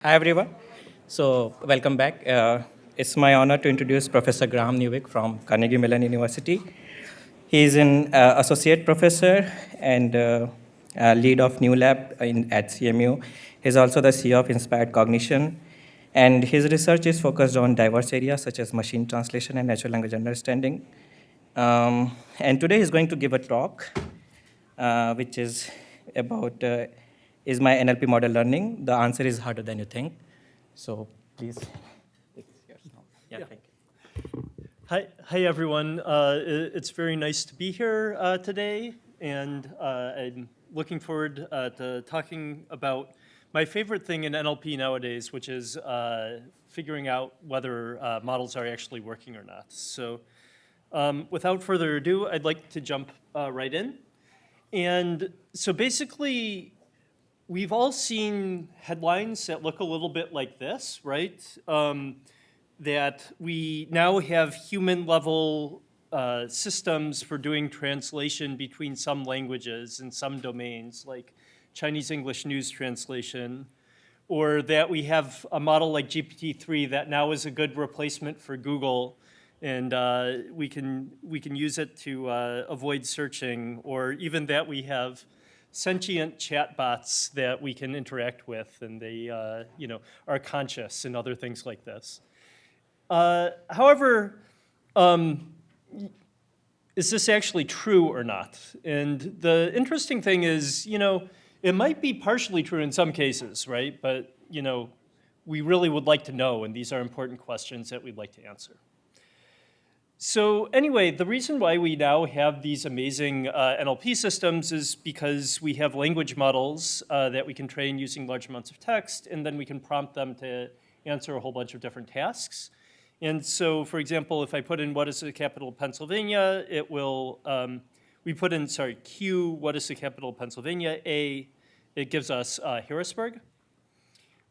Hi, everyone. So, welcome back. It's my honor to introduce Professor Graham Newick from Carnegie Mellon University. He is an associate professor and lead of New Lab at CMU. He's also the CEO of Inspired Cognition. And his research is focused on diverse areas such as machine translation and natural language understanding. And today he's going to give a talk, which is about is my NLP model learning? The answer is harder than you think. So please, it's yours now. Yeah, thank you. Hi everyone. It's very nice to be here today, and I'm looking forward to talking about my favorite thing in NLP nowadays, which is figuring out whether models are actually working or not. So without further ado, I'd like to jump right in. And so basically, we've all seen headlines that look a little bit like this, right? That we now have human-level systems for doing translation between some languages and some domains, like Chinese English news translation, or that we have a model like GPT-3 that now is a good replacement for Google, and we can use it to avoid searching, or even that we have sentient chatbots that we can interact with, and they are conscious and other things like this. However, is this actually true or not? And the interesting thing is, it might be partially true in some cases, right? But, we really would like to know, and these are important questions that we'd like to answer. So anyway, the reason why we now have these amazing NLP systems is because we have language models that we can train using large amounts of text, and then we can prompt them to answer a whole bunch of different tasks. And so, for example, if I put in what is the capital of Pennsylvania, it will, we put in, Q, what is the capital of Pennsylvania, A, it gives us Harrisburg.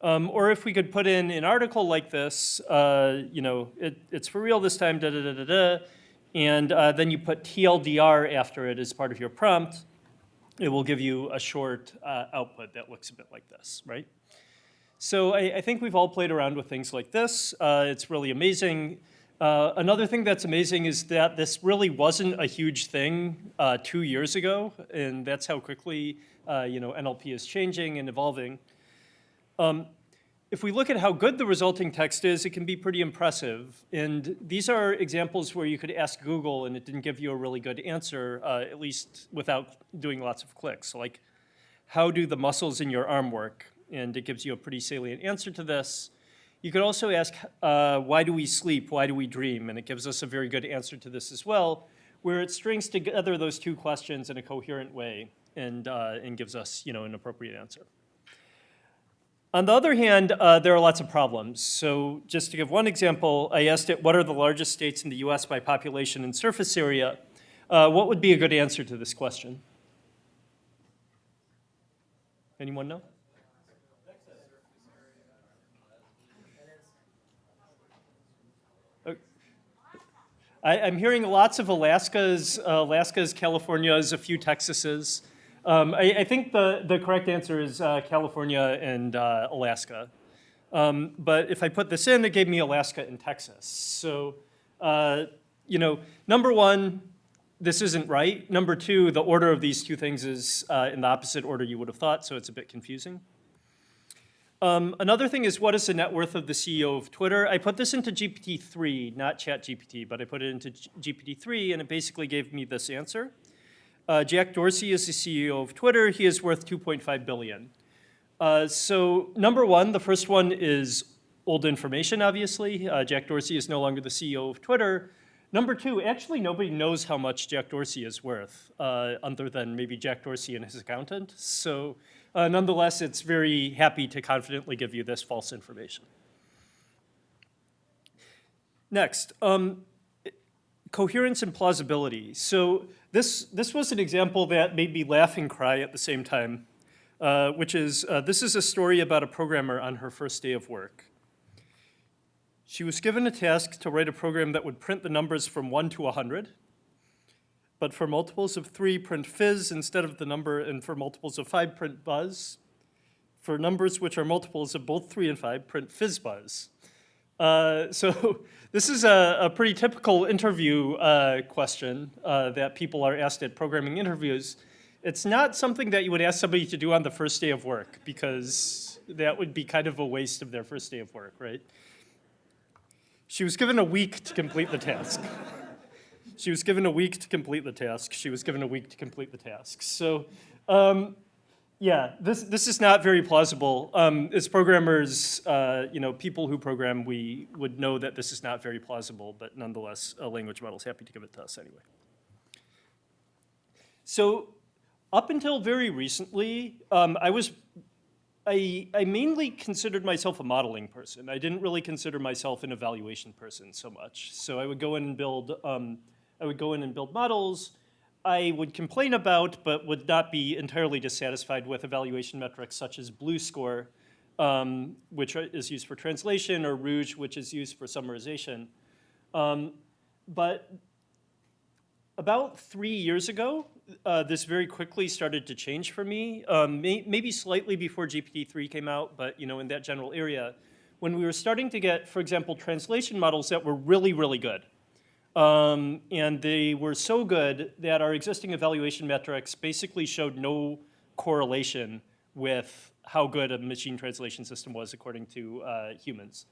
Or if we could put in an article like this, it's for real this time, and then you put TLDR after it as part of your prompt, it will give you a short output that looks a bit like this, right? So I think we've all played around with things like this. It's really amazing. Another thing that's amazing is that this really wasn't a huge thing 2 years ago, and that's how quickly NLP is changing and evolving. If we look at how good the resulting text is, it can be pretty impressive. And these are examples where you could ask Google and it didn't give you a really good answer, at least without doing lots of clicks. Like, how do the muscles in your arm work? And it gives you a pretty salient answer to this. You could also ask, why do we sleep? Why do we dream? And it gives us a very good answer to this as well, where it strings together those two questions in a coherent way and gives us an appropriate answer. On the other hand, there are lots of problems. So just to give one example, I asked it, what are the largest states in the US by population and surface area? What would be a good answer to this question? Anyone know? I'm hearing lots of Alaska's, California's, a few Texas's. I think the correct answer is California and Alaska. But if I put this in, it gave me Alaska and Texas. So, number one, this isn't right. Number two, the order of these two things is in the opposite order you would have thought, so it's a bit confusing. Another thing is, what is the net worth of the CEO of Twitter? I put this into GPT-3, not ChatGPT, but I put it into GPT-3, and it basically gave me this answer. Jack Dorsey is the CEO of Twitter. He is worth $2.5 billion. So number one, the first one is old information, obviously. Jack Dorsey is no longer the CEO of Twitter. Number two, actually nobody knows how much Jack Dorsey is worth, other than maybe Jack Dorsey and his accountant. So nonetheless, it's very happy to confidently give you this false information. Next, coherence and plausibility. So this was an example that made me laugh and cry at the same time, which is, this is a story about a programmer on her first day of work. She was given a task to write a program that would print the numbers from 1 to 100, but for multiples of 3, print fizz instead of the number, and for multiples of 5, print buzz. For numbers which are multiples of both 3 and 5, print fizzbuzz. So this is a pretty typical interview question that people are asked at programming interviews. It's not something that you would ask somebody to do on the first day of work, because that would be kind of a waste of their first day of work, right? She was given a week to complete the task. She was given a week to complete the task. She was given a week to complete the task. So yeah, this is not very plausible. As programmers, people who program, we would know that this is not very plausible, but nonetheless, a language model is happy to give it to us anyway. So up until very recently, I mainly considered myself a modeling person. I didn't really consider myself an evaluation person so much. So I would go in and build models. I would complain about, but would not be entirely dissatisfied with, evaluation metrics such as Blue Score, which is used for translation, or Rouge, which is used for summarization. But about 3 years ago, this very quickly started to change for me, maybe slightly before GPT-3 came out, but in that general area, when we were starting to get, for example, translation models that were really, really good. And they were so good that our existing evaluation metrics basically showed no correlation with how good a machine translation system was according to humans.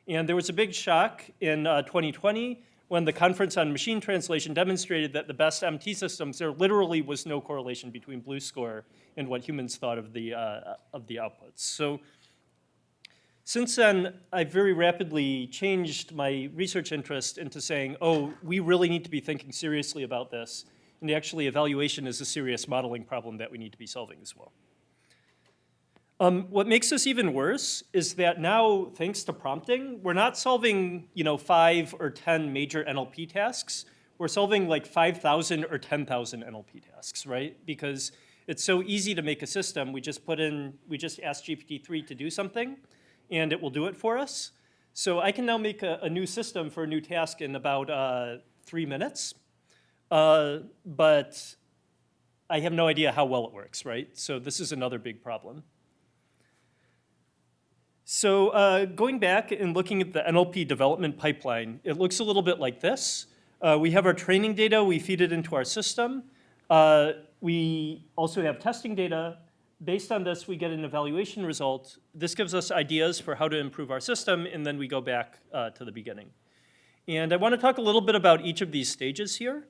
And there was a big shock in 2020 when the Conference on Machine Translation demonstrated that the best MT systems, there literally was no correlation between Blue Score and what humans thought of the outputs. So since then, I've very rapidly changed my research interest into saying, oh, we really need to be thinking seriously about this. And actually, evaluation is a serious modeling problem that we need to be solving as well. What makes this even worse is that now, thanks to prompting, we're not solving 5 or 10 major NLP tasks. We're solving like 5,000 or 10,000 NLP tasks, right? Because it's so easy to make a system. We just ask GPT-3 to do something, and it will do it for us. So I can now make a new system for a new task in about 3 minutes. But I have no idea how well it works, right? So this is another big problem. So going back and looking at the NLP development pipeline, it looks a little bit like this. We have our training data. We feed it into our system. We also have testing data. Based on this, we get an evaluation result. This gives us ideas for how to improve our system, and then we go back to the beginning. And I want to talk a little bit about each of these stages here.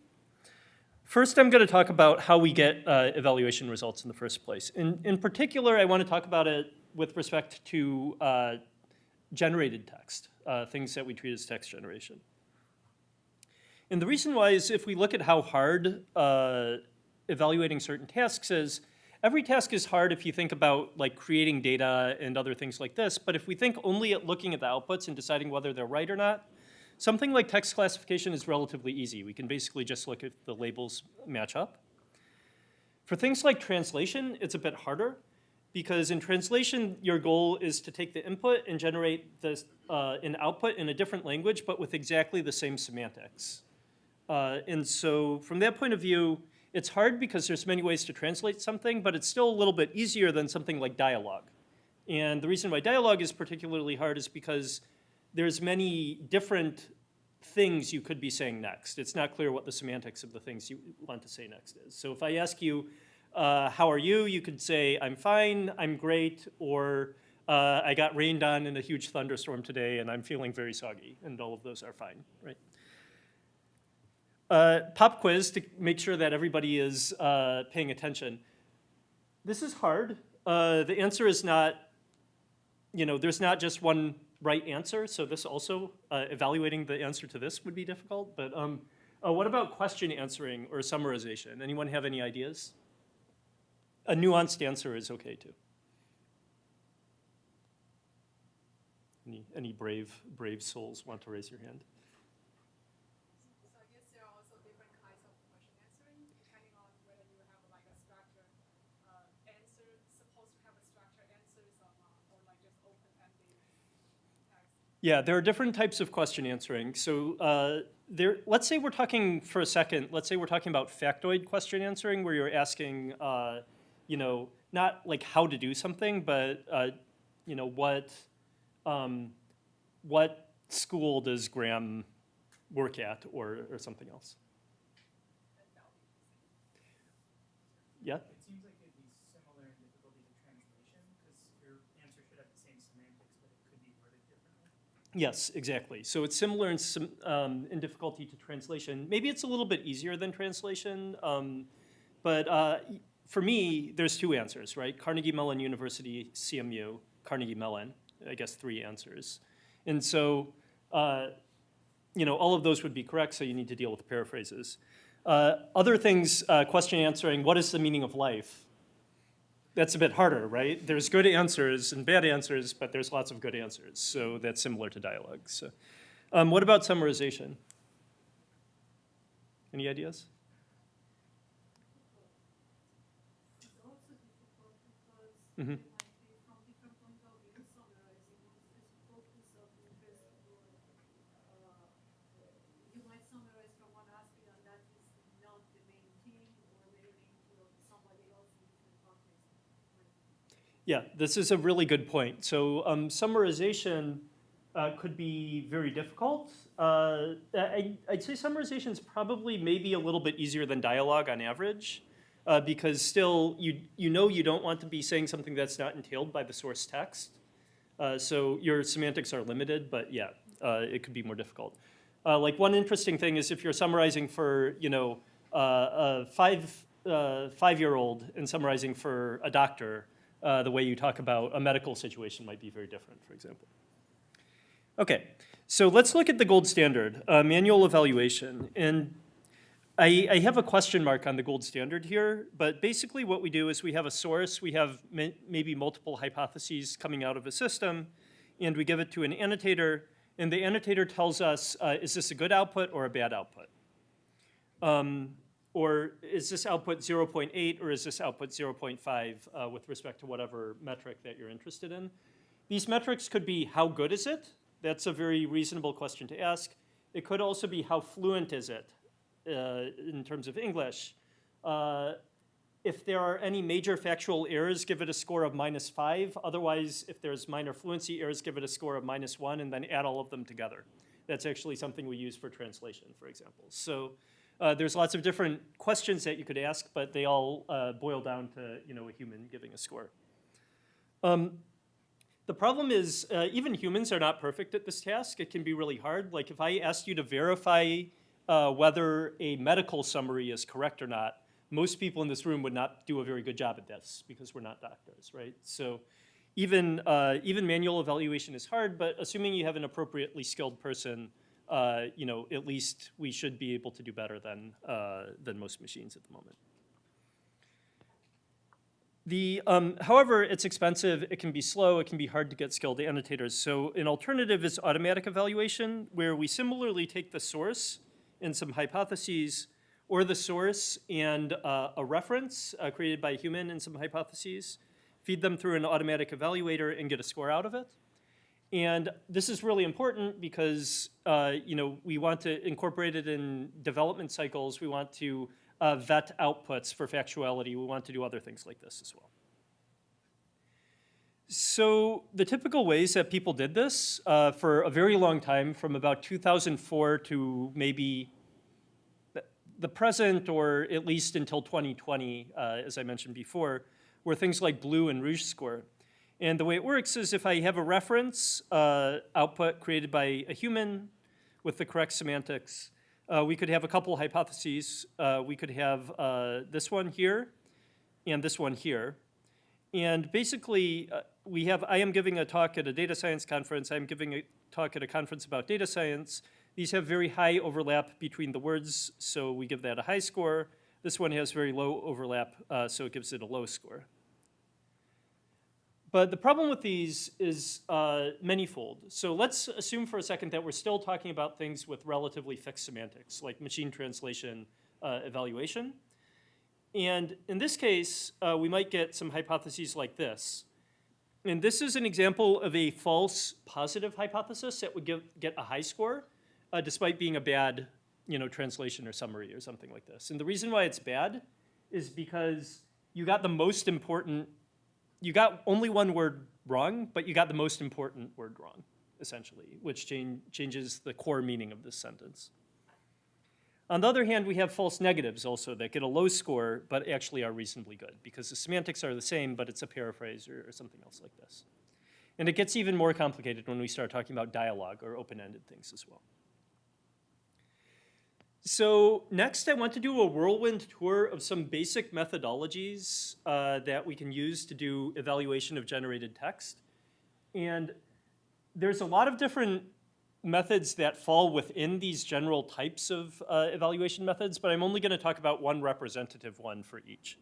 First, I'm going to talk about how we get evaluation results in the first place. In particular, I want to talk about it with respect to generated text, things that we treat as text generation. And the reason why is if we look at how hard evaluating certain tasks is, every task is hard if you think about like creating data and other things like this, but if we think only at looking at the outputs and deciding whether they're right or not, something like text classification is relatively easy. We can basically just look if the labels match up. For things like translation, it's a bit harder, because in translation, your goal is to take the input and generate this, an output in a different language, but with exactly the same semantics. And so from that point of view, it's hard because there's many ways to translate something, but it's still a little bit easier than something like dialogue. And the reason why dialogue is particularly hard is because there's many different things you could be saying next. It's not clear what the semantics of the things you want to say next is. So if I ask you, how are you? You could say, I'm fine, I'm great, or I got rained on in a huge thunderstorm today and I'm feeling very soggy, and all of those are fine, right? Pop quiz to make sure that everybody is paying attention. This is hard. The answer is not, there's not just one right answer, so this also, evaluating the answer to this would be difficult, but what about question answering or summarization? Anyone have any ideas? A nuanced answer is okay too. Any brave souls want to raise your hand? So I guess there are also different kinds of question answering, depending on whether you have like a structured answer, supposed to have a structured answers or not, or like just open-ended text. Yeah, there are different types of question answering. So let's say we're talking for a second, let's say we're talking about factoid question answering, where you're asking, not like how to do something, but you know, what school does Graham work at, or something else? Yeah? It seems like it'd be similar in difficulty to translation, because your answer should have the same semantics, but it could be worded differently. Yes, exactly. So it's similar in difficulty to translation. Maybe it's a little bit easier than translation, but for me, there's two answers, right? Carnegie Mellon University, CMU, Carnegie Mellon, I guess 3 answers. And so, you know, all of those would be correct, so you need to deal with paraphrases. Other things, question answering, what is the meaning of life? That's a bit harder, right? There's good answers and bad answers, but there's lots of good answers. So that's similar to dialogue. So, what about summarization? Any ideas? It's also difficult because Mm-hmm. it might be from different point of view, summarizing what is focus of interest or you might summarize from one aspect and that is not the main thing or maybe linked to somebody else in different context. Yeah, this is a really good point. So summarization could be very difficult. I'd say summarization is probably maybe a little bit easier than dialogue on average, because still you know you don't want to be saying something that's not entailed by the source text. So your semantics are limited, but yeah, it could be more difficult. Like one interesting thing is if you're summarizing for, you know, a five-year-old and summarizing for a doctor, the way you talk about a medical situation might be very different, for example. Okay, so let's look at the gold standard, manual evaluation. And I have a question mark on the gold standard here, but basically what we do is we have a source, we have maybe multiple hypotheses coming out of a system, and we give it to an annotator, and the annotator tells us, is this a good output or a bad output? Or is this output 0.8 or is this output 0.5 with respect to whatever metric that you're interested in? These metrics could be how good is it? That's a very reasonable question to ask. It could also be how fluent is it in terms of English. If there are any major factual errors, give it a score of -5. Otherwise, if there's minor fluency errors, give it a score of -1 and then add all of them together. That's actually something we use for translation, for example. So there's lots of different questions that you could ask, but they all boil down to, you know, a human giving a score. The problem is even humans are not perfect at this task. It can be really hard. Like if I asked you to verify whether a medical summary is correct or not, most people in this room would not do a very good job at this because we're not doctors, right? So even manual evaluation is hard, but assuming you have an appropriately skilled person, you know, at least we should be able to do better than most machines at the moment. However, it's expensive, it can be slow, it can be hard to get skilled annotators. So an alternative is automatic evaluation, where we similarly take the source and some hypotheses, or the source and a reference created by a human and some hypotheses, feed them through an automatic evaluator and get a score out of it. And this is really important because you know, we want to incorporate it in development cycles. We want to vet outputs for factuality. We want to do other things like this as well. So the typical ways that people did this for a very long time, from about 2004 to maybe the present, or at least until 2020, as I mentioned before, were things like BLUE and Rouge score. And the way it works is if I have a reference output created by a human with the correct semantics, we could have a couple hypotheses. We could have this one here and this one here. And basically, I am giving a talk at a data science conference. I'm giving a talk at a conference about data science. These have very high overlap between the words, so we give that a high score. This one has very low overlap, so it gives it a low score. But the problem with these is manyfold. So let's assume for a second that we're still talking about things with relatively fixed semantics, like machine translation evaluation. And in this case, we might get some hypotheses like this. And this is an example of a false positive hypothesis that would get a high score, despite being a bad, you know, translation or summary or something like this. And the reason why it's bad is because you got the most important you got only one word wrong, but you got the most important word wrong, essentially, which changes the core meaning of this sentence. On the other hand, we have false negatives also that get a low score, but actually are reasonably good, because the semantics are the same, but it's a paraphrase or something else like this. And it gets even more complicated when we start talking about dialogue or open-ended things as well. So next, I want to do a whirlwind tour of some basic methodologies that we can use to do evaluation of generated text. And there's a lot of different methods that fall within these general types of evaluation methods, but I'm only going to talk about one representative one for each.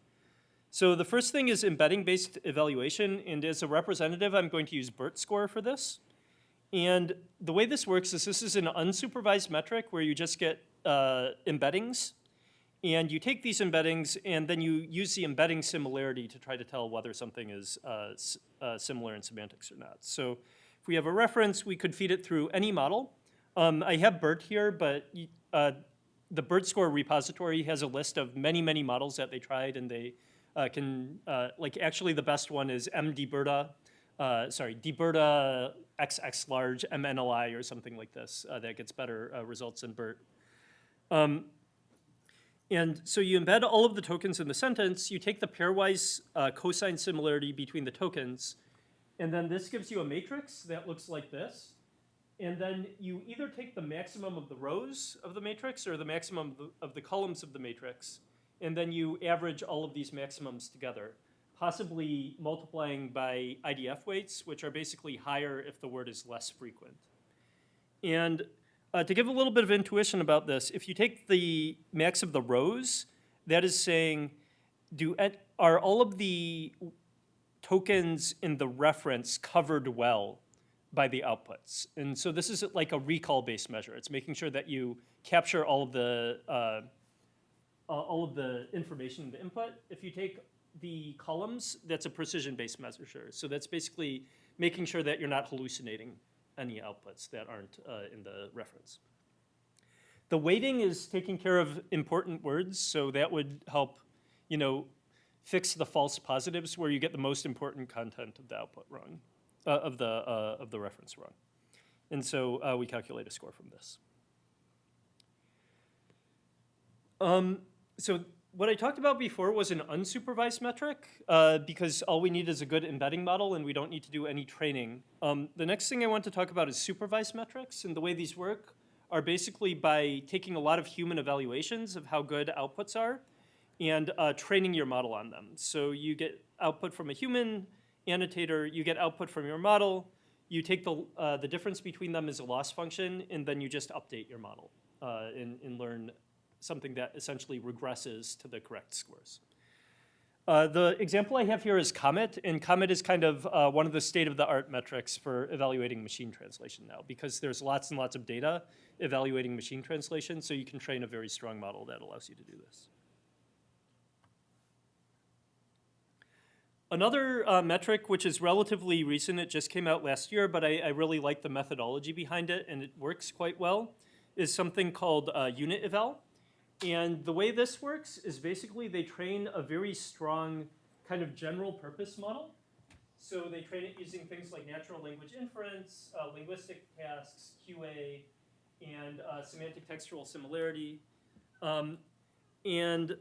So the first thing is embedding-based evaluation, and as a representative, I'm going to use BERT score for this. And the way this works is this is an unsupervised metric where you just get embeddings, and you take these embeddings and then you use the embedding similarity to try to tell whether something is similar in semantics or not. So if we have a reference, we could feed it through any model. I have BERT here, but the BERT score repository has a list of many, many models that they tried, and they can, like actually the best one is DBERTA XX large MNLI or something like this that gets better results than BERT. And so you embed all of the tokens in the sentence, you take the pairwise cosine similarity between the tokens, and then this gives you a matrix that looks like this. And then you either take the maximum of the rows of the matrix or the maximum of the columns of the matrix, and then you average all of these maximums together, possibly multiplying by IDF weights, which are basically higher if the word is less frequent. And to give a little bit of intuition about this, if you take the max of the rows, that is saying, are all of the tokens in the reference covered well by the outputs? And so this is like a recall-based measure. It's making sure that you capture all of the information in the input. If you take the columns, that's a precision-based measure. So that's basically making sure that you're not hallucinating any outputs that aren't in the reference. The weighting is taking care of important words, so that would help, fix the false positives where you get the most important content of the output wrong, of the reference wrong. And so we calculate a score from this. So what I talked about before was an unsupervised metric because all we need is a good embedding model and we don't need to do any training. The next thing I want to talk about is supervised metrics, and the way these work are basically by taking a lot of human evaluations of how good outputs are and training your model on them. So you get output from a human annotator, you get output from your model, you take the difference between them as a loss function, and then you just update your model and learn something that essentially regresses to the correct scores. The example I have here is Comet, and Comet is kind of one of the state-of-the-art metrics for evaluating machine translation now, because there's lots and lots of data evaluating machine translation, so you can train a very strong model that allows you to do this. Another metric, which is relatively recent, it just came out last year, but I really like the methodology behind it, and it works quite well, is something called unit eval. And the way this works is basically they train a very strong kind of general purpose model. So they train it using things like natural language inference, linguistic tasks, QA, and semantic textual similarity. And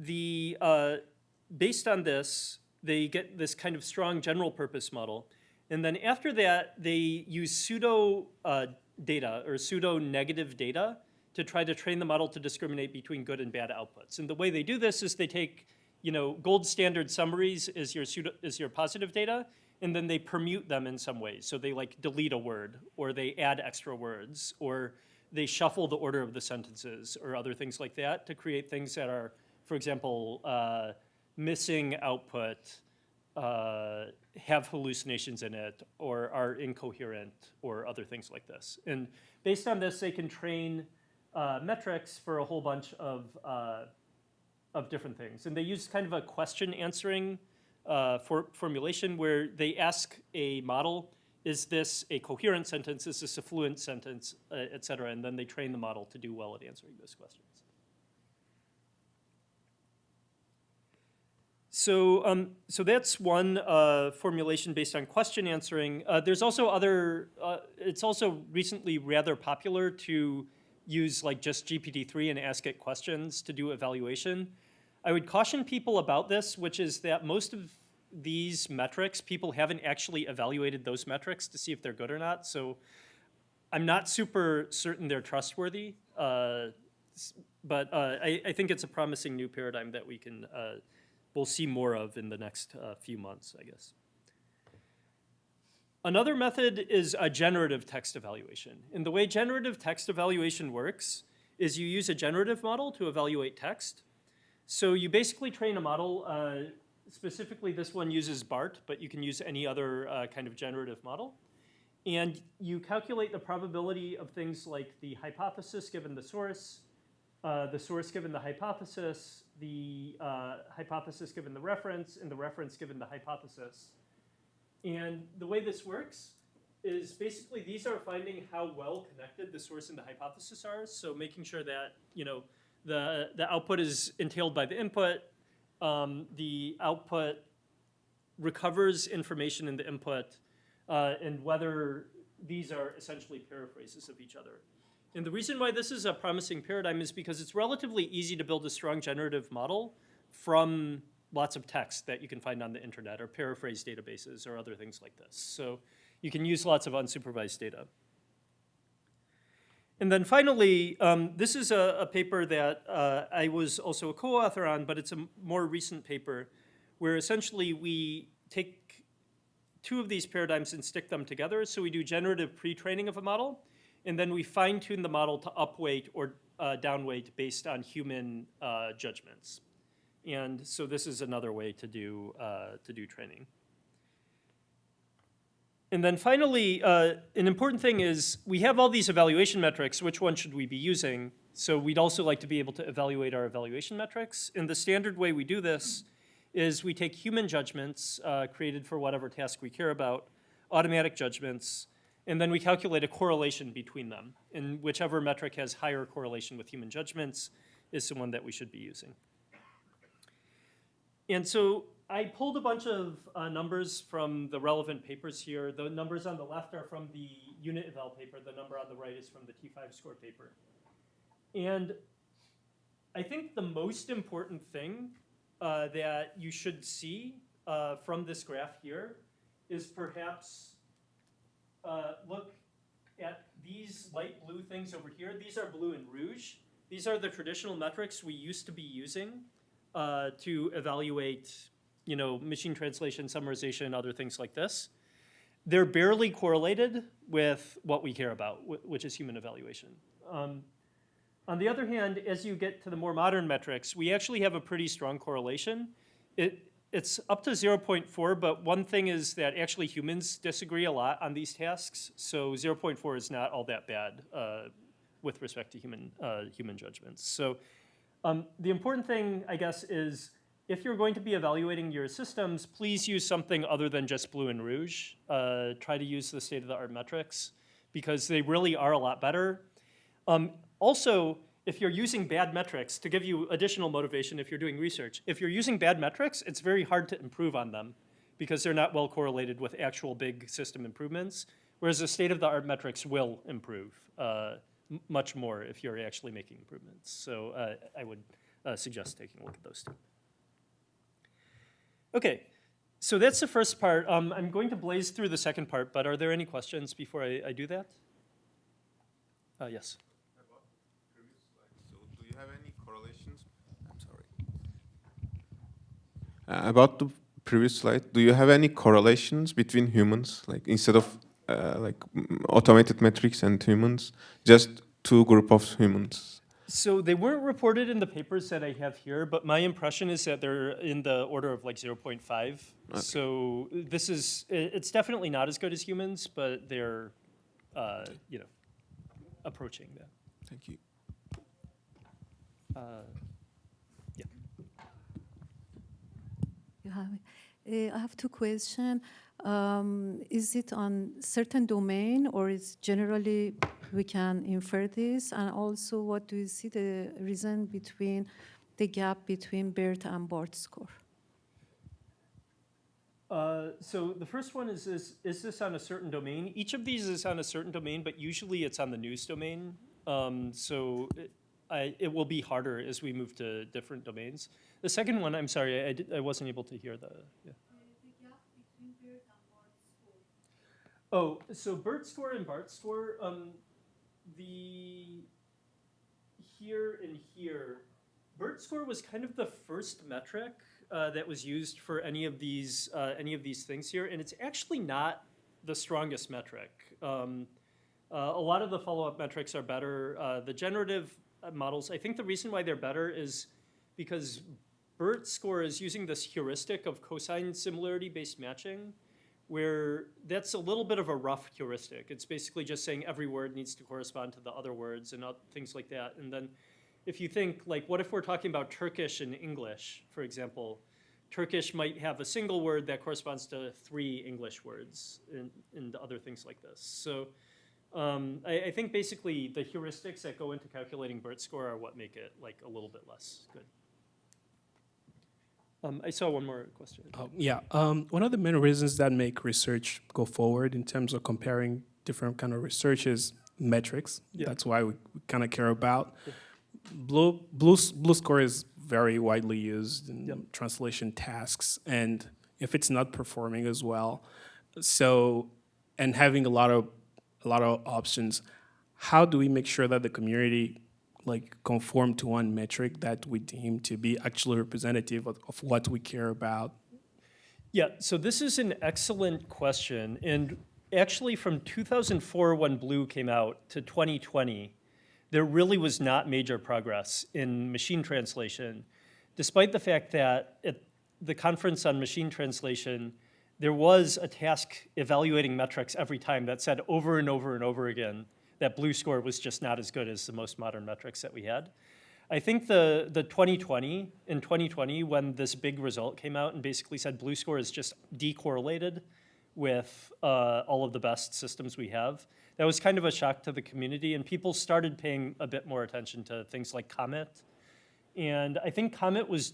based on this, they get this kind of strong general purpose model. And then after that, they use pseudo data or pseudo negative data to try to train the model to discriminate between good and bad outputs. And the way they do this is they take, gold standard summaries as your positive data, and then they permute them in some ways. So they like delete a word, or they add extra words, or they shuffle the order of the sentences, or other things like that to create things that are, for example, missing output, have hallucinations in it, or are incoherent, or other things like this. And based on this, they can train metrics for a whole bunch of different things. And they use kind of a question answering formulation where they ask a model, is this a coherent sentence, is this a fluent sentence, et cetera, and then they train the model to do well at answering those questions. So that's one formulation based on question answering. There's also other, it's also recently rather popular to use like just GPT-3 and ask it questions to do evaluation. I would caution people about this, which is that most of these metrics, people haven't actually evaluated those metrics to see if they're good or not. So I'm not super certain they're trustworthy, but I think it's a promising new paradigm that we'll see more of in the next few months, I guess. Another method is a generative text evaluation. And the way generative text evaluation works is you use a generative model to evaluate text. So you basically train a model, specifically this one uses BART, but you can use any other kind of generative model. And you calculate the probability of things like the hypothesis given the source given the hypothesis given the reference, and the reference given the hypothesis. And the way this works is basically these are finding how well connected the source and the hypothesis are. So making sure that the output is entailed by the input, the output recovers information in the input, and whether these are essentially paraphrases of each other. And the reason why this is a promising paradigm is because it's relatively easy to build a strong generative model from lots of text that you can find on the internet or paraphrase databases or other things like this. So you can use lots of unsupervised data. And then finally, this is a paper that I was also a co-author on, but it's a more recent paper where essentially we take two of these paradigms and stick them together. So we do generative pre-training of a model, and then we fine-tune the model to upweight or downweight based on human judgments. And so this is another way to do training. And then finally, an important thing is we have all these evaluation metrics. Which one should we be using? So we'd also like to be able to evaluate our evaluation metrics. And the standard way we do this is we take human judgments created for whatever task we care about, automatic judgments, and then we calculate a correlation between them. And whichever metric has higher correlation with human judgments is the one that we should be using. And so I pulled a bunch of numbers from the relevant papers here. The numbers on the left are from the unit eval paper. The number on the right is from the T5 score paper. And I think the most important thing that you should see from this graph here is perhaps look at these light blue things over here. These are blue and rouge. These are the traditional metrics we used to be using to evaluate machine translation, summarization, other things like this. They're barely correlated with what we care about, which is human evaluation. On the other hand, as you get to the more modern metrics, we actually have a pretty strong correlation. It's up to 0.4, but one thing is that actually humans disagree a lot on these tasks, so 0.4 is not all that bad with respect to human judgments. So the important thing, I guess, is if you're going to be evaluating your systems, please use something other than just blue and rouge. Try to use the state-of-the-art metrics because they really are a lot better. Also, if you're using bad metrics, to give you additional motivation if you're doing research, if you're using bad metrics, it's very hard to improve on them because they're not well correlated with actual big system improvements, whereas the state-of-the-art metrics will improve much more if you're actually making improvements. So I would suggest taking a look at those two. Okay, so that's the first part. I'm going to blaze through the second part, but are there any questions before I do that? Yes. About previous slides, so do you have any correlations? I'm sorry. About the previous slide, do you have any correlations between humans, like instead of automated metrics and humans, just two group of humans? So they weren't reported in the papers that I have here, but my impression is that they're in the order of like 0.5. Okay. So it's definitely not as good as humans, but they're, approaching that. Thank you. Yeah. You have it. I have two questions. Is it on certain domain or is generally we can infer this? And also, what do you see the reason between the gap between BERT and BART score? So the first one is this on a certain domain? Each of these is on a certain domain, but usually it's on the news domain. It will be harder as we move to different domains. The second one, I'm sorry, I wasn't able to hear the. Yeah. The gap between BERT and BART score. Oh, so BERT score and BART score, the here and here, BERT score was kind of the first metric that was used for any of these things here, and it's actually not the strongest metric. A lot of the follow-up metrics are better. The generative models, I think the reason why they're better is because BERT score is using this heuristic of cosine similarity-based matching, where that's a little bit of a rough heuristic. It's basically just saying every word needs to correspond to the other words and things like that. And then if you think, like, what if we're talking about Turkish and English, for example? Turkish might have a single word that corresponds to 3 English words and other things like this. So I think basically the heuristics that go into calculating BERT score are what make it like a little bit less good. I saw one more question. One of the main reasons that make research go forward in terms of comparing different kind of research is metrics. Yeah. That's why we kind of care about. Yeah. Blue score is very widely used in translation tasks, and if it's not performing as well, and having a lot of options, how do we make sure that the community conform to one metric that we deem to be actually representative of what we care about? Yeah, so this is an excellent question. And actually from 2004 when Blue came out to 2020, there really was not major progress in machine translation, despite the fact that at the conference on machine translation, there was a task evaluating metrics every time that said over and over and over again that Blue score was just not as good as the most modern metrics that we had. I think in 2020, when this big result came out and basically said Blue score is just decorrelated with all of the best systems we have, that was kind of a shock to the community, and people started paying a bit more attention to things like Comet. And I think Comet was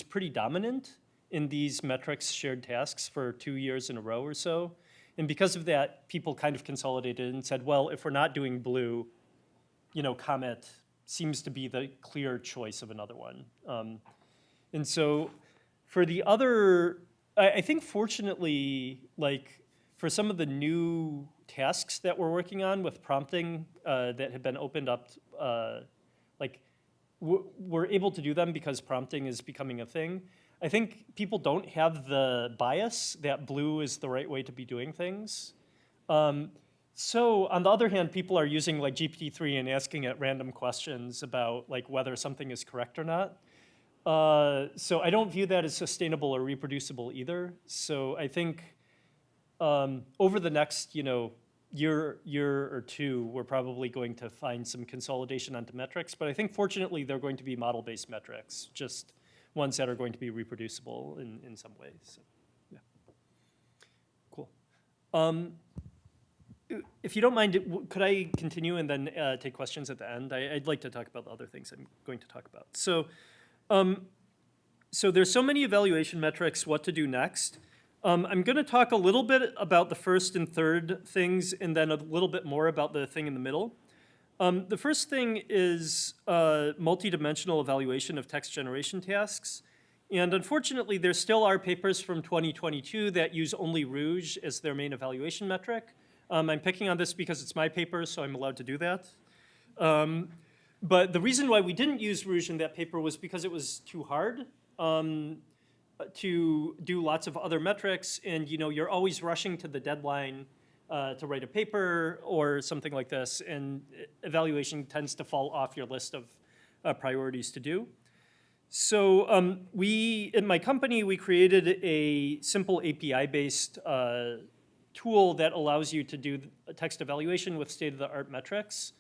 pretty dominant in these metrics shared tasks for 2 years in a row or so. And because of that, people kind of consolidated and said, well, if we're not doing Blue, Comet seems to be the clear choice of another one. And so for the other, I think fortunately, for some of the new tasks that we're working on with prompting that have been opened up, we're able to do them because prompting is becoming a thing. I think people don't have the bias that Blue is the right way to be doing things. So on the other hand, people are using GPT-3 and asking it random questions about whether something is correct or not. So I don't view that as sustainable or reproducible either. So I think over the next year or two, we're probably going to find some consolidation onto metrics. But I think fortunately they're going to be model-based metrics, just ones that are going to be reproducible in some ways. So, yeah. Cool. If you don't mind, could I continue and then take questions at the end? I'd like to talk about the other things I'm going to talk about. So, so there's so many evaluation metrics, what to do next. I'm going to talk a little bit about the first and third things and then a little bit more about the thing in the middle. The first thing is multidimensional evaluation of text generation tasks. And unfortunately, there still are papers from 2022 that use only Rouge as their main evaluation metric. I'm picking on this because it's my paper, so I'm allowed to do that. But the reason why we didn't use Rouge in that paper was because it was too hard to do lots of other metrics. And you're always rushing to the deadline to write a paper or something like this, and evaluation tends to fall off your list of priorities to do. So in my company, we created a simple API-based tool that allows you to do text evaluation with state-of-the-art metrics.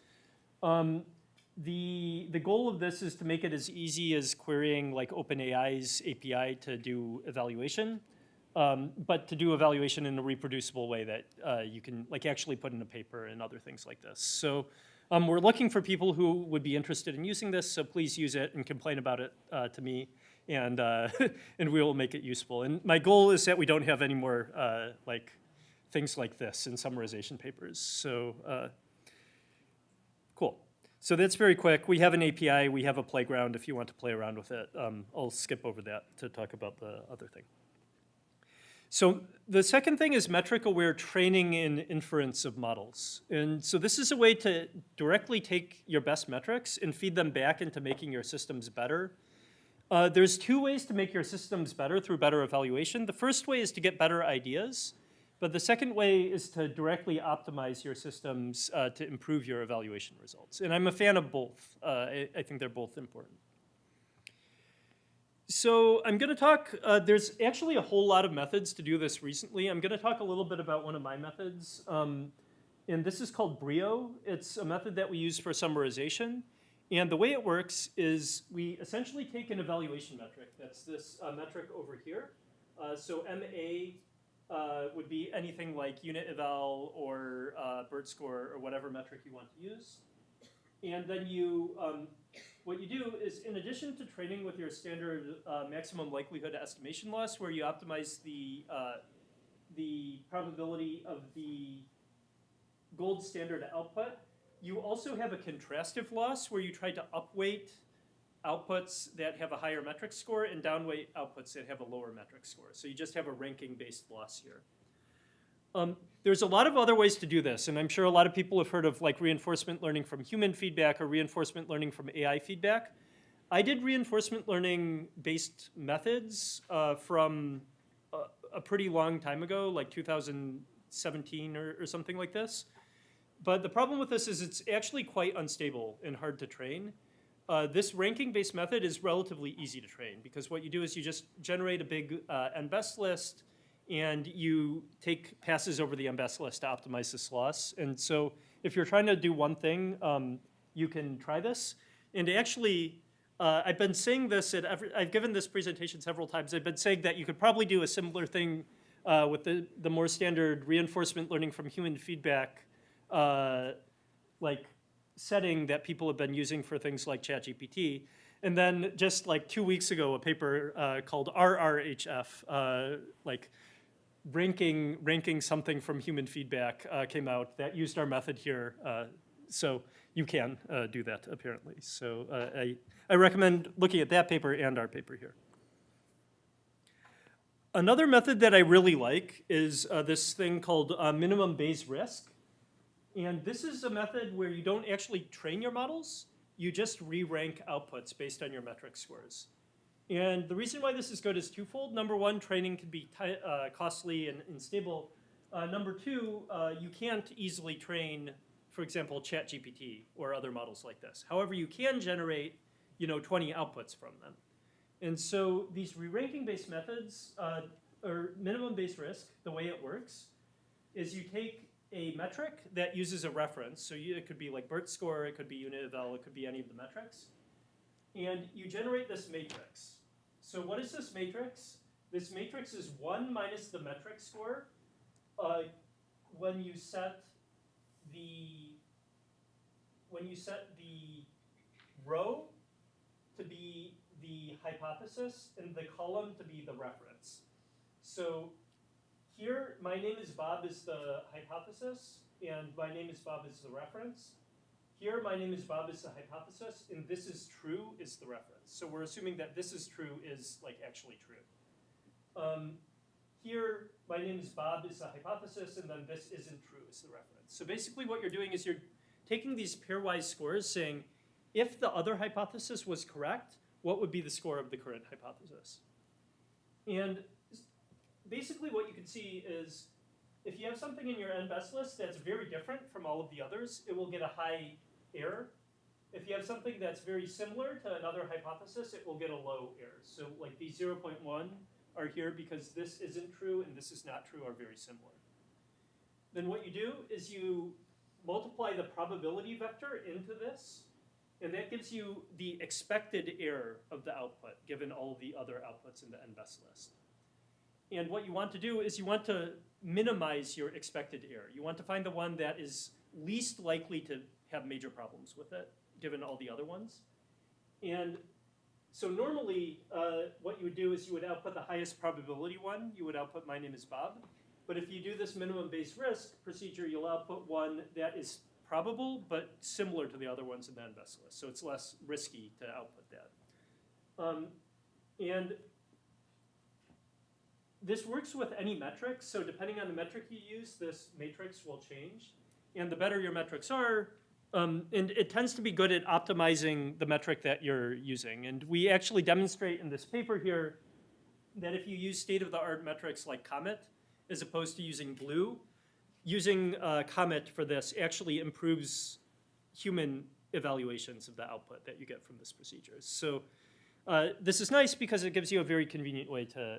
The goal of this is to make it as easy as querying OpenAI's API to do evaluation. But to do evaluation in a reproducible way that you can actually put in a paper and other things like this. So we're looking for people who would be interested in using this, so please use it and complain about it to me and and we will make it useful. And my goal is that we don't have any more like things like this in summarization papers. So cool. So that's very quick. We have an API. We have a playground if you want to play around with it. I'll skip over that to talk about the other thing. So the second thing is metric-aware training and inference of models. And so this is a way to directly take your best metrics and feed them back into making your systems better. There's two ways to make your systems better through better evaluation. The first way is to get better ideas, but the second way is to directly optimize your systems to improve your evaluation results. And I'm a fan of both. I think they're both important. So I'm going to talk, there's actually a whole lot of methods to do this recently. I'm going to talk a little bit about one of my methods. And this is called Brio. It's a method that we use for summarization. And the way it works is we essentially take an evaluation metric. That's this metric over here. So MA would be anything like unit eval or BERT score or whatever metric you want to use. And then you, what you do is, in addition to training with your standard maximum likelihood estimation loss, where you optimize the probability of the gold standard output, you also have a contrastive loss where you try to upweight outputs that have a higher metric score and downweight outputs that have a lower metric score. So you just have a ranking-based loss here. There's a lot of other ways to do this, and I'm sure a lot of people have heard of like reinforcement learning from human feedback or reinforcement learning from AI feedback. I did reinforcement learning-based methods from a pretty long time ago, like 2017 or something like this. But the problem with this is it's actually quite unstable and hard to train. This ranking-based method is relatively easy to train because what you do is you just generate a big n-best list and you take passes over the n-best list to optimize this loss. And so if you're trying to do one thing, you can try this. And actually, I've been saying this, I've given this presentation several times. I've been saying that you could probably do a similar thing with the more standard reinforcement learning from human feedback like setting that people have been using for things like ChatGPT. And then just like 2 weeks ago, a paper called RRHF, like ranking something from human feedback came out that used our method here. So you can do that, apparently. So I recommend looking at that paper and our paper here. Another method that I really like is this thing called minimum Bayes risk. And this is a method where you don't actually train your models. You just re-rank outputs based on your metric scores. And the reason why this is good is twofold. Number one, training can be costly and unstable. Number two, you can't easily train, for example, ChatGPT or other models like this. However, you can generate 20 outputs from them. And so these re-ranking-based methods, or minimum Bayes risk, the way it works is you take a metric that uses a reference. So it could be like BERT score, it could be unit eval, it could be any of the metrics. And you generate this matrix. So what is this matrix? This matrix is 1 minus the metric score when you set the row to be the hypothesis and the column to be the reference. So here, my name is Bob is the hypothesis, and my name is Bob is the reference. Here, my name is Bob is the hypothesis, and this is true is the reference. So we're assuming that this is true is like actually true. Here, my name is Bob is the hypothesis, and then this isn't true is the reference. So basically what you're doing is you're taking these pairwise scores saying, if the other hypothesis was correct, what would be the score of the current hypothesis? And basically what you can see is if you have something in your n-best list that's very different from all of the others, it will get a high error. If you have something that's very similar to another hypothesis, it will get a low error. So like these 0.1 are here because this isn't true and this is not true are very similar. Then what you do is you multiply the probability vector into this, and that gives you the expected error of the output given all of the other outputs in the n-best list. And what you want to do is you want to minimize your expected error. You want to find the one that is least likely to have major problems with it, given all the other ones. And So normally, what you would do is you would output the highest probability one. You would output my name is Bob. But if you do this minimum base risk procedure, you'll output one that is probable, but similar to the other ones in the NBEST list. So it's less risky to output that. And this works with any metrics. So depending on the metric you use, this matrix will change. And the better your metrics are, and it tends to be good at optimizing the metric that you're using. And we actually demonstrate in this paper here that if you use state-of-the-art metrics like Comet, as opposed to using Blue, using Comet for this actually improves human evaluations of the output that you get from this procedure. So this is nice because it gives you a very convenient way to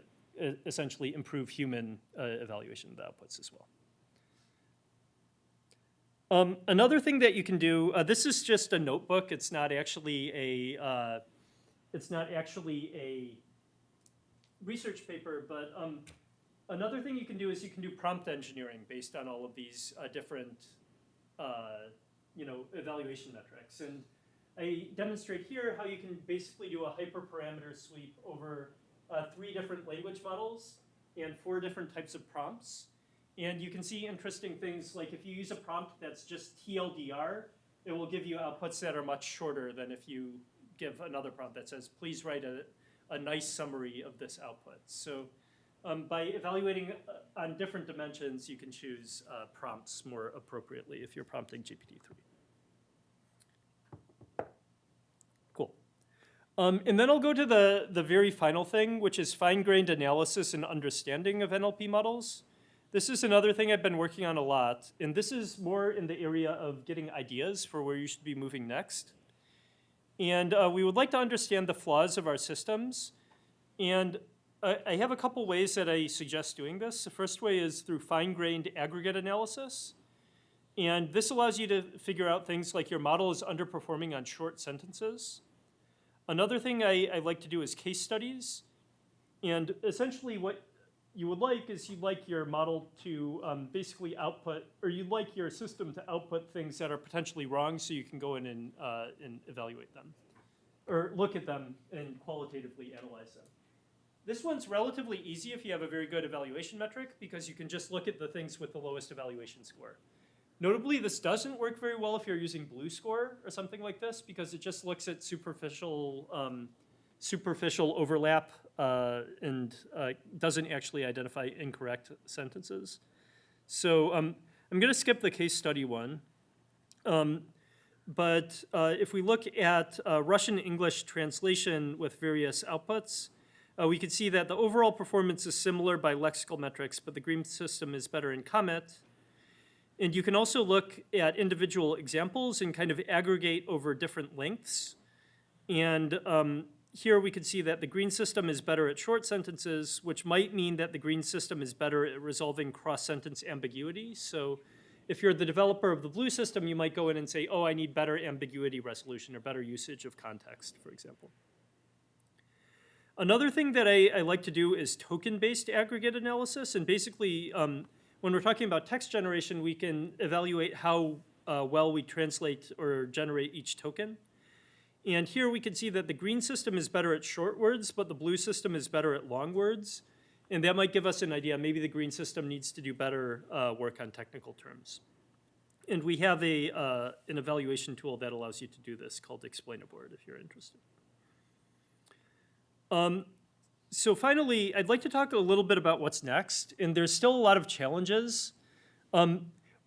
essentially improve human evaluation of the outputs as well. Another thing that you can do, this is just a notebook. It's not actually a research paper, but another thing you can do is you can do prompt engineering based on all of these different evaluation metrics. And I demonstrate here how you can basically do a hyperparameter sweep over 3 different language models and 4 different types of prompts. And you can see interesting things like if you use a prompt that's just TLDR, it will give you outputs that are much shorter than if you give another prompt that says, please write a nice summary of this output. So by evaluating on different dimensions, you can choose prompts more appropriately if you're prompting GPT-3. Cool. And then I'll go to the very final thing, which is fine-grained analysis and understanding of NLP models. This is another thing I've been working on a lot, and this is more in the area of getting ideas for where you should be moving next. And we would like to understand the flaws of our systems. And I have a couple ways that I suggest doing this. The first way is through fine-grained aggregate analysis. And this allows you to figure out things like your model is underperforming on short sentences. Another thing I like to do is case studies. And essentially what you would like is you'd like your model to basically output, or you'd like your system to output things that are potentially wrong so you can go in and evaluate them, or look at them and qualitatively analyze them. This one's relatively easy if you have a very good evaluation metric because you can just look at the things with the lowest evaluation score. Notably, this doesn't work very well if you're using Blue Score or something like this because it just looks at superficial overlap and doesn't actually identify incorrect sentences. So I'm going to skip the case study one. But if we look at Russian-English translation with various outputs, we can see that the overall performance is similar by lexical metrics, but the green system is better in Comet. And you can also look at individual examples and kind of aggregate over different lengths. And here we can see that the green system is better at short sentences, which might mean that the green system is better at resolving cross-sentence ambiguity. So if you're the developer of the blue system, you might go in and say, oh, I need better ambiguity resolution or better usage of context, for example. Another thing that I like to do is token-based aggregate analysis. And basically, when we're talking about text generation, we can evaluate how well we translate or generate each token. And here we can see that the green system is better at short words, but the blue system is better at long words. And that might give us an idea. Maybe the green system needs to do better work on technical terms. And we have an evaluation tool that allows you to do this called Explain-A-Board if you're interested. So finally, I'd like to talk a little bit about what's next. And there's still a lot of challenges.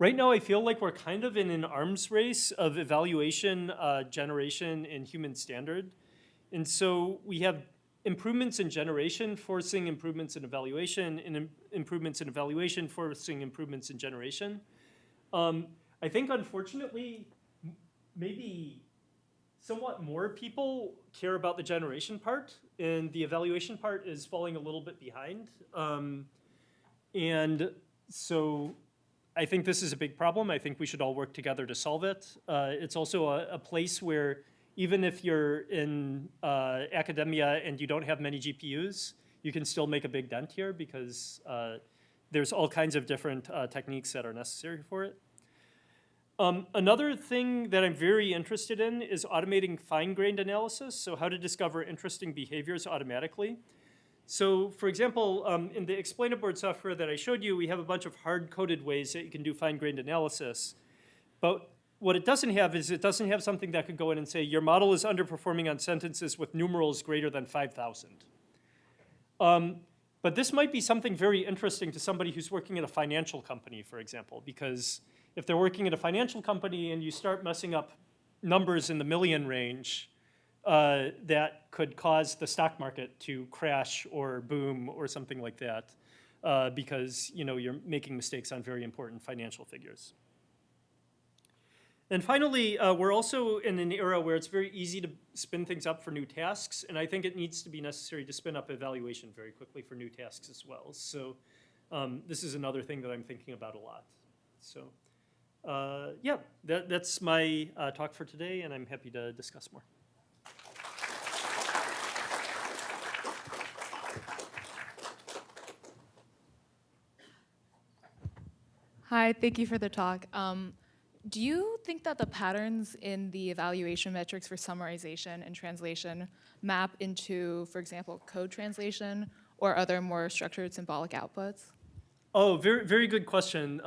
Right now, I feel like we're kind of in an arms race of evaluation, generation, and human standard. And so we have improvements in generation forcing improvements in evaluation, and improvements in evaluation forcing improvements in generation. I think, unfortunately, maybe somewhat more people care about the generation part, and the evaluation part is falling a little bit behind. And so I think this is a big problem. I think we should all work together to solve it. It's also a place where even if you're in academia and you don't have many GPUs, you can still make a big dent here because there's all kinds of different techniques that are necessary for it. Another thing that I'm very interested in is automating fine-grained analysis, so how to discover interesting behaviors automatically. So for example, in the explainer-board software that I showed you, we have a bunch of hard-coded ways that you can do fine-grained analysis. But what it doesn't have is it doesn't have something that could go in and say, your model is underperforming on sentences with numerals greater than 5,000. But this might be something very interesting to somebody who's working at a financial company, for example, because if they're working at a financial company and you start messing up numbers in the million range, that could cause the stock market to crash or boom or something like that, because you're making mistakes on very important financial figures. And finally, we're also in an era where it's very easy to spin things up for new tasks, and I think it needs to be necessary to spin up evaluation very quickly for new tasks as well. So this is another thing that I'm thinking about a lot. So yeah, that's my talk for today, and I'm happy to discuss more. Hi, thank you for the talk. Do you think that the patterns in the evaluation metrics for summarization and translation map into, for example, code translation or other more structured symbolic outputs? Oh, very, very good question.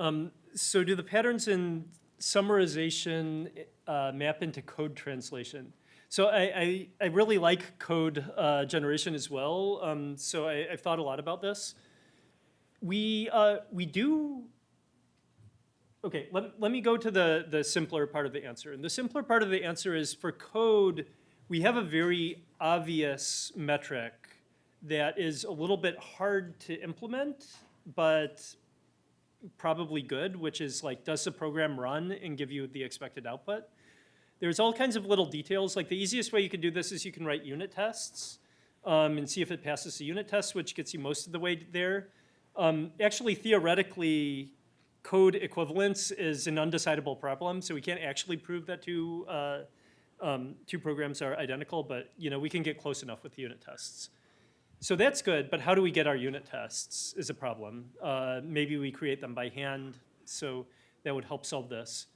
So do the patterns in summarization map into code translation? So I really like code generation as well. So I've thought a lot about this. We do. Okay, let me go to the simpler part of the answer. And the simpler part of the answer is for code, we have a very obvious metric that is a little bit hard to implement, but probably good, which is like, does the program run and give you the expected output? There's all kinds of little details. Like the easiest way you can do this is you can write unit tests and see if it passes the unit test, which gets you most of the way there. Actually, theoretically, code equivalence is an undecidable problem, so we can't actually prove that two programs are identical, but we can get close enough with the unit tests. So that's good, but how do we get our unit tests is a problem. Maybe we create them by hand, so that would help solve this.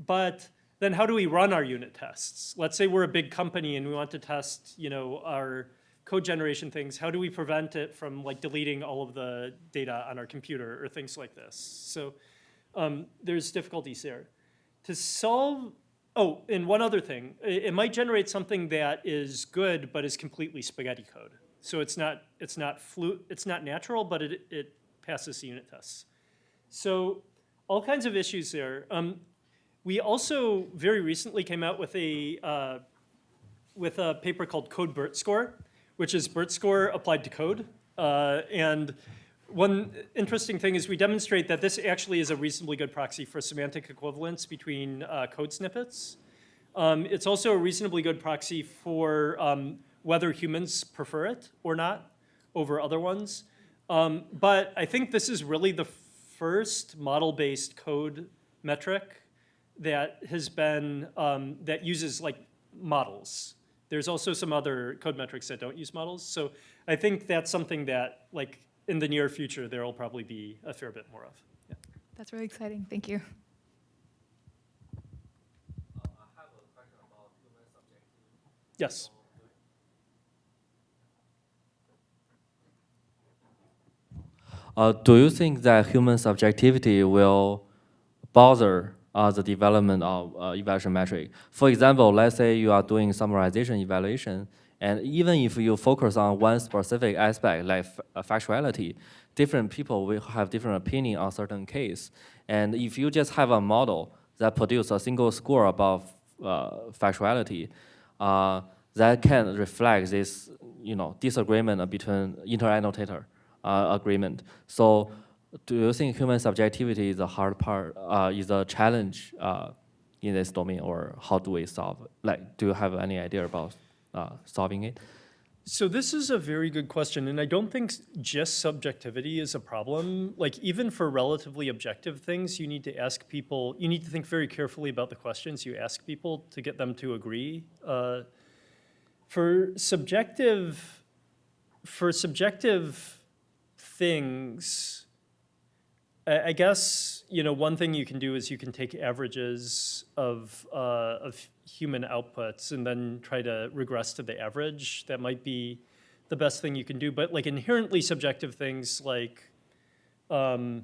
But then how do we run our unit tests? Let's say we're a big company and we want to test our code generation things. How do we prevent it from deleting all of the data on our computer or things like this? So there's difficulties there. To solve, oh, and one other thing, it might generate something that is good but is completely spaghetti code. So it's not natural, but it passes the unit tests. So all kinds of issues there. We also very recently came out with a paper called Code BERT Score, which is BERT score applied to code. And one interesting thing is we demonstrate that this actually is a reasonably good proxy for semantic equivalence between code snippets. It's also a reasonably good proxy for whether humans prefer it or not over other ones. But I think this is really the first model-based code metric that has been, that uses models. There's also some other code metrics that don't use models. So I think that's something that, in the near future, there will probably be a fair bit more of. Yeah. That's really exciting. Thank you. I have a question about human subjectivity. Yes. Do you think that human subjectivity will bother the development of evaluation metric? For example, let's say you are doing summarization evaluation, and even if you focus on one specific aspect, like factuality, different people will have different opinion on certain case. And if you just have a model that produces a single score about factuality, that can reflect this, disagreement between inter-annotator agreement. So, do you think human subjectivity is the hard part, is a challenge in this domain, or how do we solve it? Do you have any idea about solving it? So this is a very good question, and I don't think just subjectivity is a problem. Even for relatively objective things, you need to ask people, you need to think very carefully about the questions you ask people to get them to agree. For subjective things, I guess, you know, one thing you can do is you can take averages of human outputs and then try to regress to the average. That might be the best thing you can do. But like inherently subjective things like who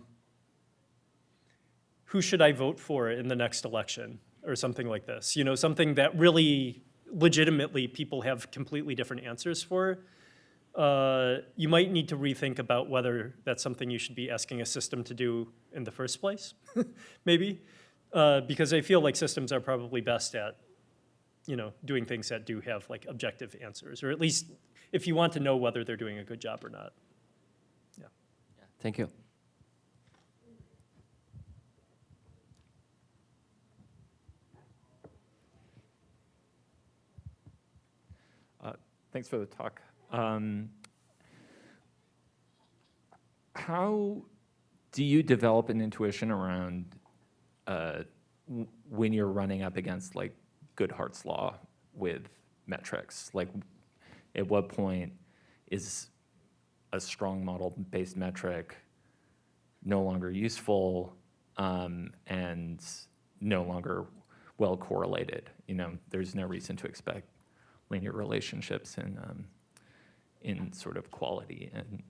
should I vote for in the next election or something like this, you know, something that really legitimately people have completely different answers for. You might need to rethink about whether that's something you should be asking a system to do in the first place, maybe, because I feel like systems are probably best at, you know, doing things that do have like objective answers, or at least if you want to know whether they're doing a good job or not. Yeah. Thank you. Thanks for the talk. How do you develop an intuition around when you're running up against like Goodhart's law with metrics? Like, at what point is a strong model-based metric no longer useful and no longer well correlated? You know, there's no reason to expect linear relationships in sort of quality and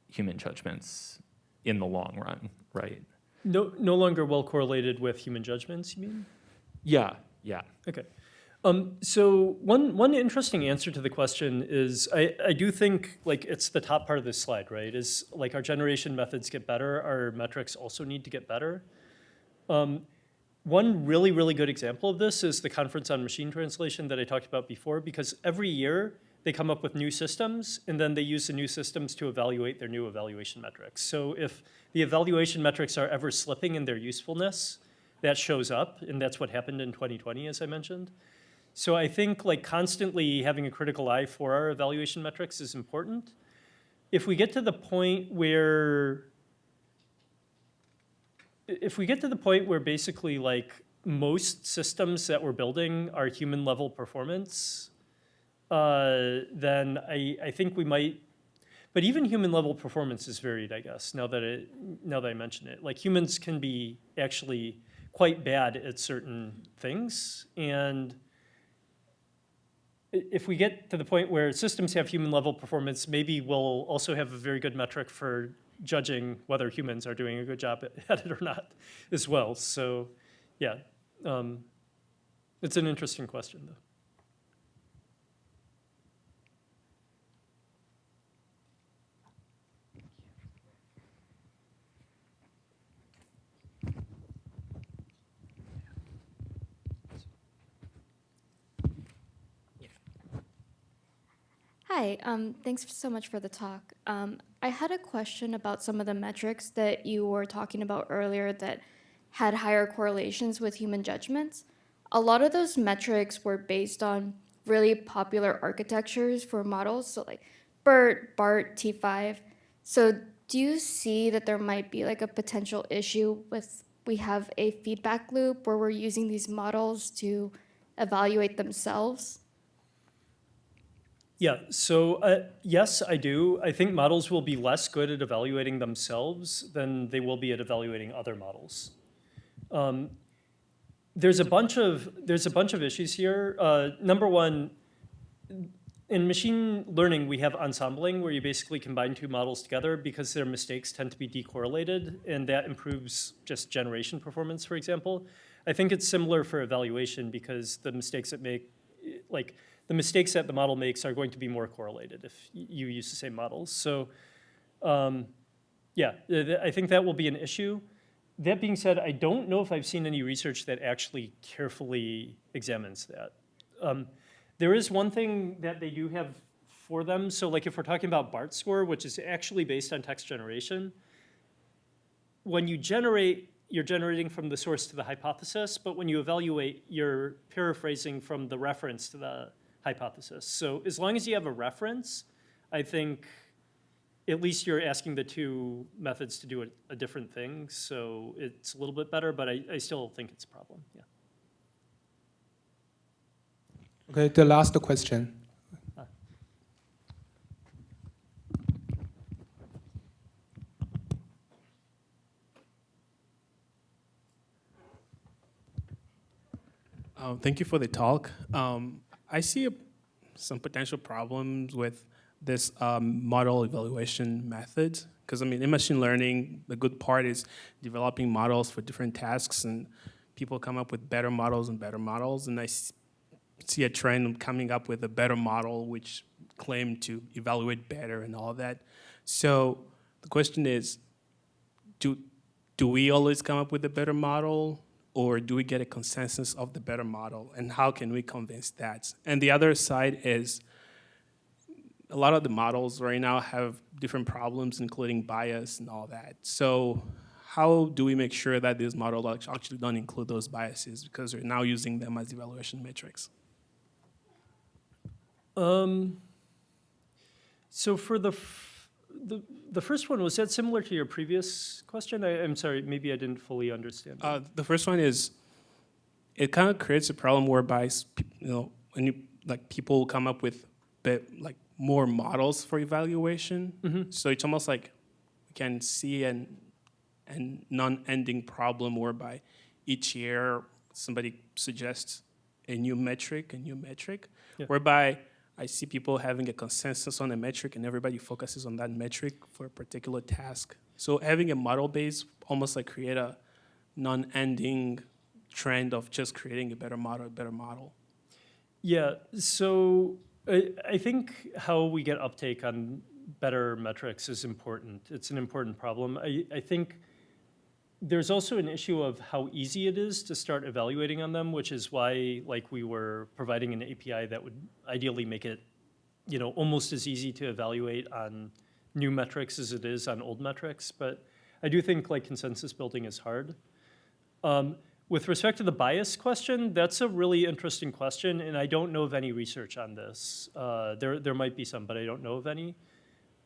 human judgments in the long run, right? No longer well correlated with human judgments, you mean? Yeah, yeah. Okay. So one interesting answer to the question is I do think like it's the top part of this slide, right? Is like our generation methods get better, our metrics also need to get better. One really, really good example of this is the Conference on Machine Translation that I talked about before, because every year they come up with new systems, and then they use the new systems to evaluate their new evaluation metrics. So if the evaluation metrics are ever slipping in their usefulness, that shows up, and that's what happened in 2020, as I mentioned. So I think like constantly having a critical eye for our evaluation metrics is important. If we get to the point where basically like most systems that we're building are human level performance, then I think we might, but even human level performance is varied, I guess, now that I mention it. Like humans can be actually quite bad at certain things, and if we get to the point where systems have human level performance, maybe we'll also have a very good metric for judging whether humans are doing a good job at it or not as well. So yeah, it's an interesting question though. Hi, thanks so much for the talk. I had a question about some of the metrics that you were talking about earlier that had higher correlations with human judgments. A lot of those metrics were based on really popular architectures for models, so like BERT, BART, T5. So do you see that there might be like a potential issue with we have a feedback loop where we're using these models to evaluate themselves? Yeah, so yes, I do. I think models will be less good at evaluating themselves than they will be at evaluating other models. There's a bunch of issues here. Number one, in machine learning, we have ensembling, where you basically combine two models together because their mistakes tend to be decorrelated, and that improves just generation performance, for example. I think it's similar for evaluation because the mistakes that the mistakes that the model makes are going to be more correlated if you use the same models. So yeah, I think that will be an issue. That being said, I don't know if I've seen any research that actually carefully examines that. There is one thing that they do have for them. So like if we're talking about BART score, which is actually based on text generation, when you generate, you're generating from the source to the hypothesis, but when you evaluate, you're paraphrasing from the reference to the hypothesis. So as long as you have a reference, I think at least you're asking the two methods to do a different thing. So it's a little bit better, but I still think it's a problem, yeah. Okay, the last question. Thank you for the talk. I see some potential problems with this model evaluation method, because I mean, in machine learning, the good part is developing models for different tasks, and people come up with better models and better models, and I see a trend coming up with a better model which claim to evaluate better and all that. So the question is, do we always come up with a better model, or do we get a consensus of the better model, and how can we convince that? And the other side is, a lot of the models right now have different problems, including bias and all that. So how do we make sure that these models actually don't include those biases, because we're now using them as evaluation metrics? So for the first one, was that similar to your previous question? I'm sorry, maybe I didn't fully understand. The first one is, it kind of creates a problem whereby, when people come up with more models for evaluation. Mm-hmm. So it's almost like we can see an non-ending problem whereby each year somebody suggests a new metric, Yeah. whereby I see people having a consensus on a metric and everybody focuses on that metric for a particular task. So having a model base almost like create a non-ending trend of just creating a better model. Yeah, so I think how we get uptake on better metrics is important. It's an important problem. I think there's also an issue of how easy it is to start evaluating on them, which is why we were providing an API that would ideally make it almost as easy to evaluate on new metrics as it is on old metrics. But I do think consensus building is hard. With respect to the bias question, that's a really interesting question, and I don't know of any research on this. There might be some, but I don't know of any.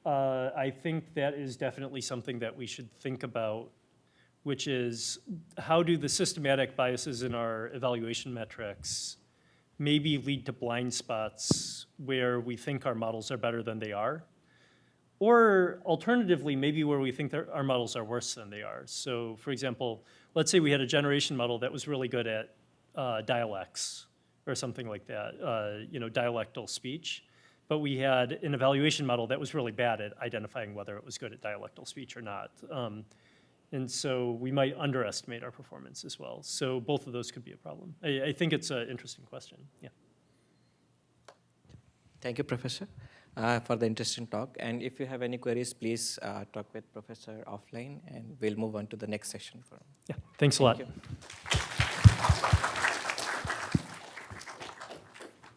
I think that is definitely something that we should think about, which is how do the systematic biases in our evaluation metrics maybe lead to blind spots where we think our models are better than they are? Or alternatively, maybe where we think that our models are worse than they are. So for example, let's say we had a generation model that was really good at dialects or something like that, dialectal speech. But we had an evaluation model that was really bad at identifying whether it was good at dialectal speech or not. And so we might underestimate our performance as well. So both of those could be a problem. I think it's an interesting question, yeah. Thank you, Professor, for the interesting talk. And if you have any queries, please talk with Professor offline, and we'll move on to the next session. Yeah, thanks a lot. Thank you.